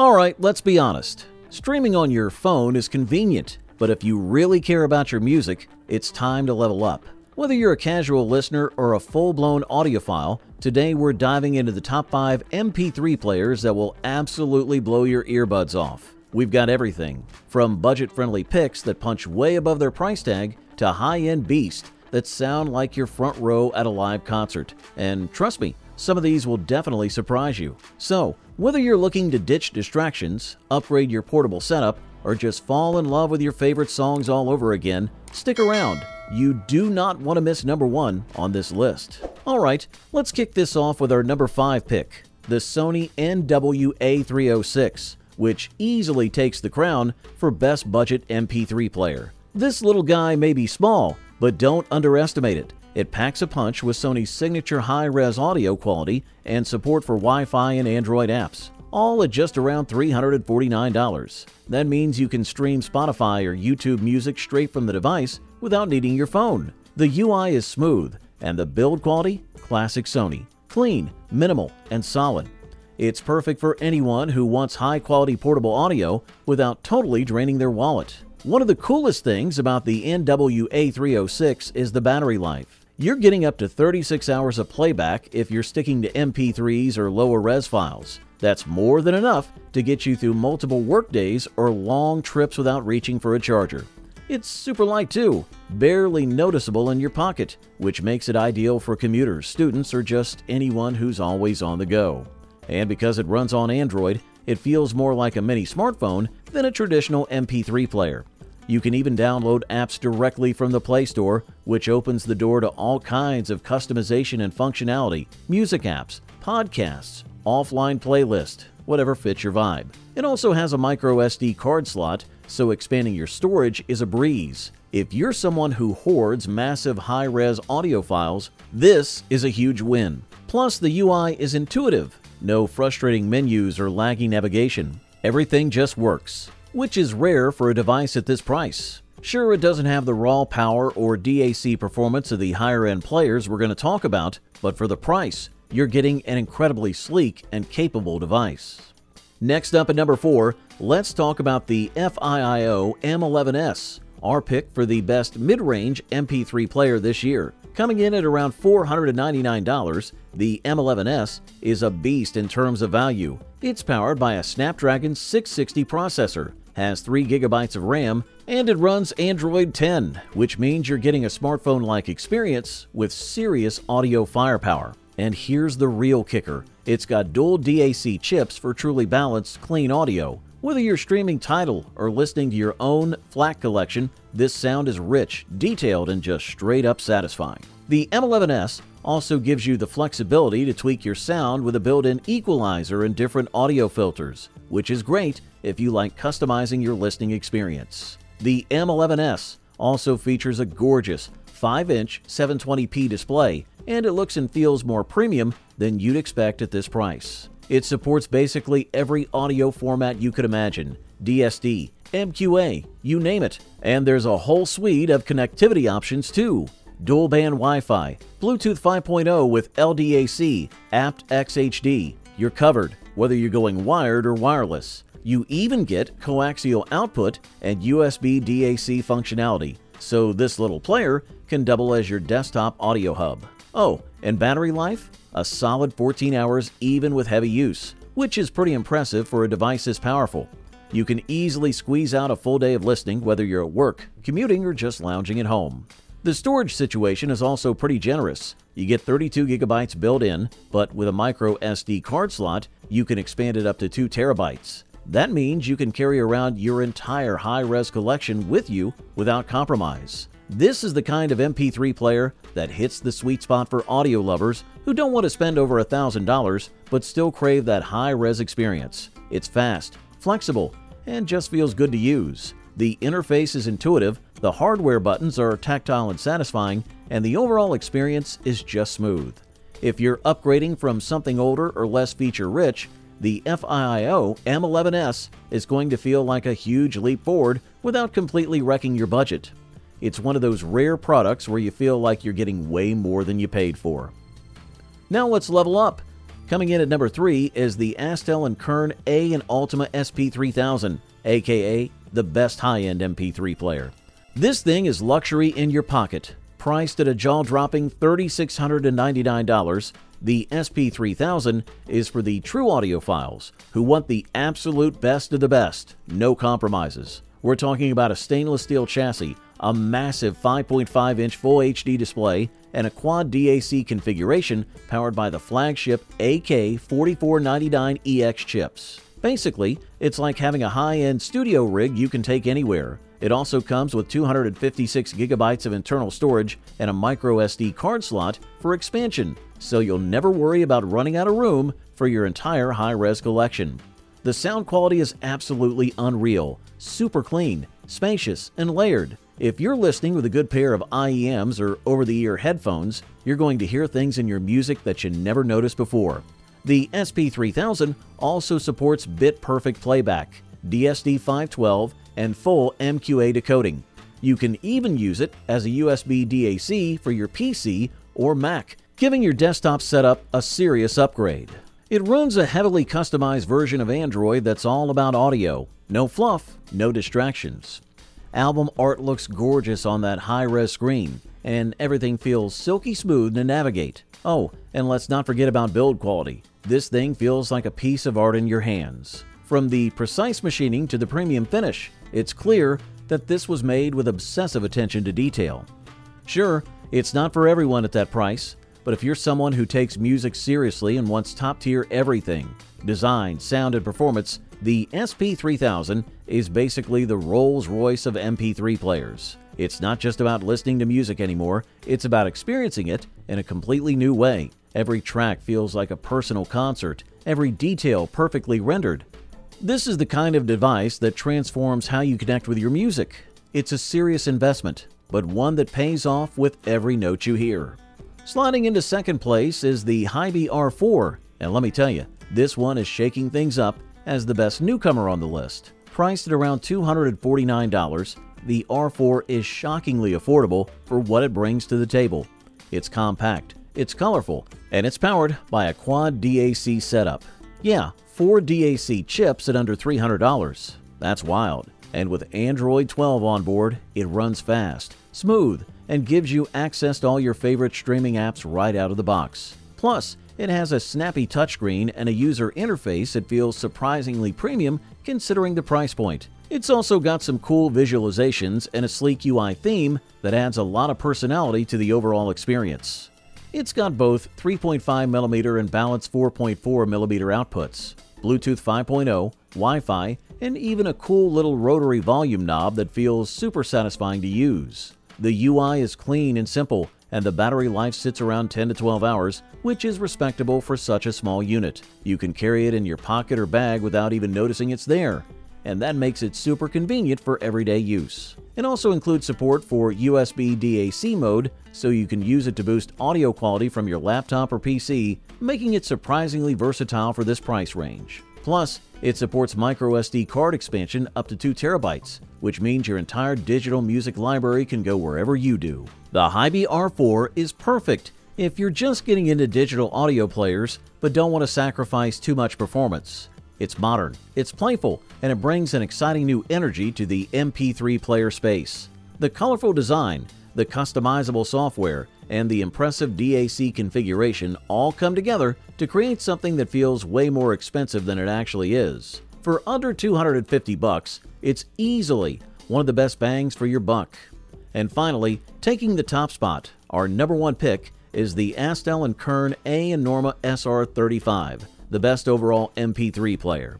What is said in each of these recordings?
Alright, let's be honest. Streaming on your phone is convenient, but if you really care about your music, it's time to level up. Whether you're a casual listener or a full-blown audiophile, today we're diving into the top 5 MP3 players that will absolutely blow your earbuds off. We've got everything, from budget-friendly picks that punch way above their price tag to high-end beasts that sound like you're front row at a live concert. And trust me, some of these will definitely surprise you. So, whether you're looking to ditch distractions, upgrade your portable setup, or just fall in love with your favorite songs all over again, stick around. You do not want to miss number 1 on this list. Alright, let's kick this off with our number 5 pick, the Sony NW-A306, which easily takes the crown for best budget MP3 player. This little guy may be small, but don't underestimate it. It packs a punch with Sony's signature high-res audio quality and support for Wi-Fi and Android apps, all at just around $349. That means you can stream Spotify or YouTube music straight from the device without needing your phone. The UI is smooth, and the build quality, classic Sony. Clean, minimal, and solid. It's perfect for anyone who wants high-quality portable audio without totally draining their wallet. One of the coolest things about the NW-A306 is the battery life. You're getting up to 36 hours of playback if you're sticking to MP3s or lower res files. That's more than enough to get you through multiple work days or long trips without reaching for a charger. It's super light too, barely noticeable in your pocket, which makes it ideal for commuters, students, or just anyone who's always on the go. And because it runs on Android, it feels more like a mini smartphone than a traditional MP3 player. You can even download apps directly from the Play Store, which opens the door to all kinds of customization and functionality, music apps, podcasts, offline playlist, whatever fits your vibe. It also has a micro SD card slot, so expanding your storage is a breeze. If you're someone who hoards massive high-res audio files, this is a huge win. Plus, the UI is intuitive. No frustrating menus or laggy navigation. Everything just works, which is rare for a device at this price. Sure, it doesn't have the raw power or DAC performance of the higher-end players we're going to talk about, but for the price, you're getting an incredibly sleek and capable device. Next up at number 4, let's talk about the FiiO M11S, our pick for the best mid-range MP3 player this year. Coming in at around $499, the M11S is a beast in terms of value. It's powered by a Snapdragon 660 processor, has 3 GB of RAM, and it runs Android 10, which means you're getting a smartphone-like experience with serious audio firepower. And here's the real kicker. It's got dual DAC chips for truly balanced, clean audio. Whether you're streaming Tidal or listening to your own FLAC collection, this sound is rich, detailed, and just straight up satisfying. The M11S also gives you the flexibility to tweak your sound with a built-in equalizer and different audio filters, which is great if you like customizing your listening experience. The M11S also features a gorgeous 5-inch 720p display, and it looks and feels more premium than you'd expect at this price. It supports basically every audio format you could imagine, DSD, MQA, you name it. And there's a whole suite of connectivity options too. Dual band Wi-Fi, Bluetooth 5.0 with LDAC, aptX HD. You're covered, whether you're going wired or wireless. You even get coaxial output and USB DAC functionality, so this little player can double as your desktop audio hub. Oh, and battery life? A solid 14 hours even with heavy use, which is pretty impressive for a device this powerful. You can easily squeeze out a full day of listening whether you're at work, commuting, or just lounging at home. The storage situation is also pretty generous. You get 32 GB built in, but with a micro SD card slot, you can expand it up to 2 TB. That means you can carry around your entire high-res collection with you without compromise. This is the kind of MP3 player that hits the sweet spot for audio lovers who don't want to spend over $1,000 but still crave that high-res experience. It's fast, flexible, and just feels good to use. The interface is intuitive, the hardware buttons are tactile and satisfying, and the overall experience is just smooth. If you're upgrading from something older or less feature-rich, the FiiO M11S is going to feel like a huge leap forward without completely wrecking your budget. It's one of those rare products where you feel like you're getting way more than you paid for. Now let's level up. Coming in at number 3 is the Astell Kern A&ultima SP3000, aka the best high-end MP3 player. This thing is luxury in your pocket. Priced at a jaw-dropping $3,699, the SP3000 is for the true audiophiles who want the absolute best of the best, no compromises. We're talking about a stainless steel chassis, a massive 5.5-inch Full HD display, and a quad DAC configuration powered by the flagship AK4499EX chips. Basically, it's like having a high-end studio rig you can take anywhere. It also comes with 256 gigabytes of internal storage and a micro SD card slot for expansion, so you'll never worry about running out of room for your entire high-res collection. The sound quality is absolutely unreal, super clean, spacious, and layered. If you're listening with a good pair of IEMs or over-the-ear headphones, you're going to hear things in your music that you never noticed before. The SP3000 also supports bit-perfect playback, DSD512, and full MQA decoding. You can even use it as a USB DAC for your PC or Mac, giving your desktop setup a serious upgrade. It runs a heavily customized version of Android that's all about audio. No fluff, no distractions. Album art looks gorgeous on that high-res screen, and everything feels silky smooth to navigate. Oh, and let's not forget about build quality. This thing feels like a piece of art in your hands. From the precise machining to the premium finish, it's clear that this was made with obsessive attention to detail. Sure, it's not for everyone at that price, but if you're someone who takes music seriously and wants top-tier everything, design, sound, and performance, the SP3000 is basically the Rolls-Royce of MP3 players. It's not just about listening to music anymore, it's about experiencing it in a completely new way. Every track feels like a personal concert, every detail perfectly rendered. This is the kind of device that transforms how you connect with your music. It's a serious investment, but one that pays off with every note you hear. Sliding into second place is the Hiby R4, and let me tell you, this one is shaking things up as the best newcomer on the list. Priced at around $249, the R4 is shockingly affordable for what it brings to the table. It's compact, it's colorful, and it's powered by a quad DAC setup. Yeah, 4 DAC chips at under $300. That's wild. And with Android 12 on board, it runs fast, smooth, and gives you access to all your favorite streaming apps right out of the box. Plus, it has a snappy touchscreen and a user interface that feels surprisingly premium considering the price point. It's also got some cool visualizations and a sleek UI theme that adds a lot of personality to the overall experience. It's got both 3.5mm and balanced 4.4mm outputs, Bluetooth 5.0, Wi-Fi, and even a cool little rotary volume knob that feels super satisfying to use. The UI is clean and simple, and the battery life sits around 10 to 12 hours, which is respectable for such a small unit. You can carry it in your pocket or bag without even noticing it's there, and that makes it super convenient for everyday use. It also includes support for USB DAC mode, so you can use it to boost audio quality from your laptop or PC, making it surprisingly versatile for this price range. Plus, it supports microSD card expansion up to 2 terabytes, which means your entire digital music library can go wherever you do. The Hiby R4 is perfect if you're just getting into digital audio players but don't want to sacrifice too much performance. It's modern, it's playful, and it brings an exciting new energy to the MP3 player space. The colorful design, the customizable software, and the impressive DAC configuration all come together to create something that feels way more expensive than it actually is. For under $250, it's easily one of the best bangs for your buck. And finally, taking the top spot, our number one pick is the Astell Kern A&norma SR35, the best overall MP3 player.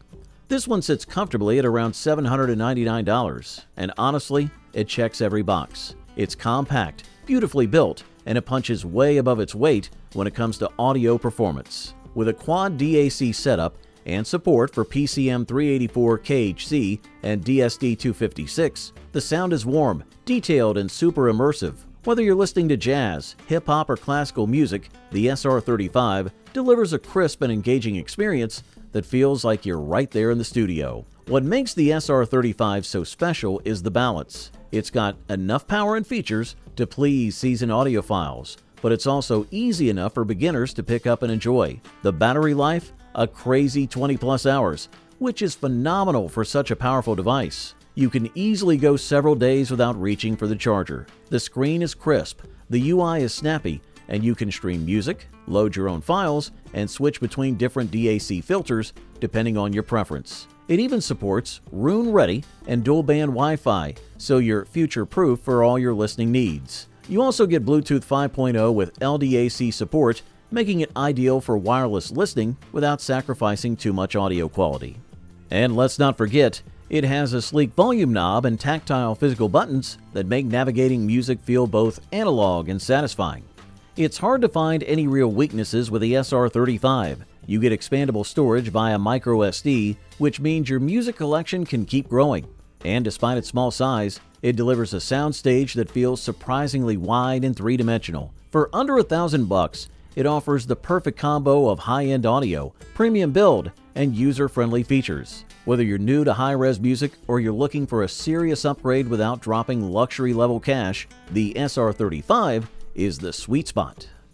This one sits comfortably at around $799, and honestly, it checks every box. It's compact, beautifully built, and it punches way above its weight when it comes to audio performance. With a quad DAC setup and support for PCM 384 KHC and DSD 256, the sound is warm, detailed, and super immersive. Whether you're listening to jazz, hip-hop, or classical music, the SR35 delivers a crisp and engaging experience that feels like you're right there in the studio. What makes the SR35 so special is the balance. It's got enough power and features to please seasoned audiophiles, but it's also easy enough for beginners to pick up and enjoy. The battery life? A crazy 20+ hours, which is phenomenal for such a powerful device. You can easily go several days without reaching for the charger. The screen is crisp, the UI is snappy, and you can stream music, load your own files, and switch between different DAC filters depending on your preference. It even supports room-ready and dual-band Wi-Fi, so you're future-proof for all your listening needs. You also get Bluetooth 5.0 with LDAC support, making it ideal for wireless listening without sacrificing too much audio quality. And let's not forget, it has a sleek volume knob and tactile physical buttons that make navigating music feel both analog and satisfying. It's hard to find any real weaknesses with the SR35. You get expandable storage via microSD, which means your music collection can keep growing. And despite its small size, it delivers a soundstage that feels surprisingly wide and three-dimensional. For under $1,000, it offers the perfect combo of high-end audio, premium build, and user-friendly features. Whether you're new to high-res music or you're looking for a serious upgrade without dropping luxury-level cash, the SR35 is the sweet spot.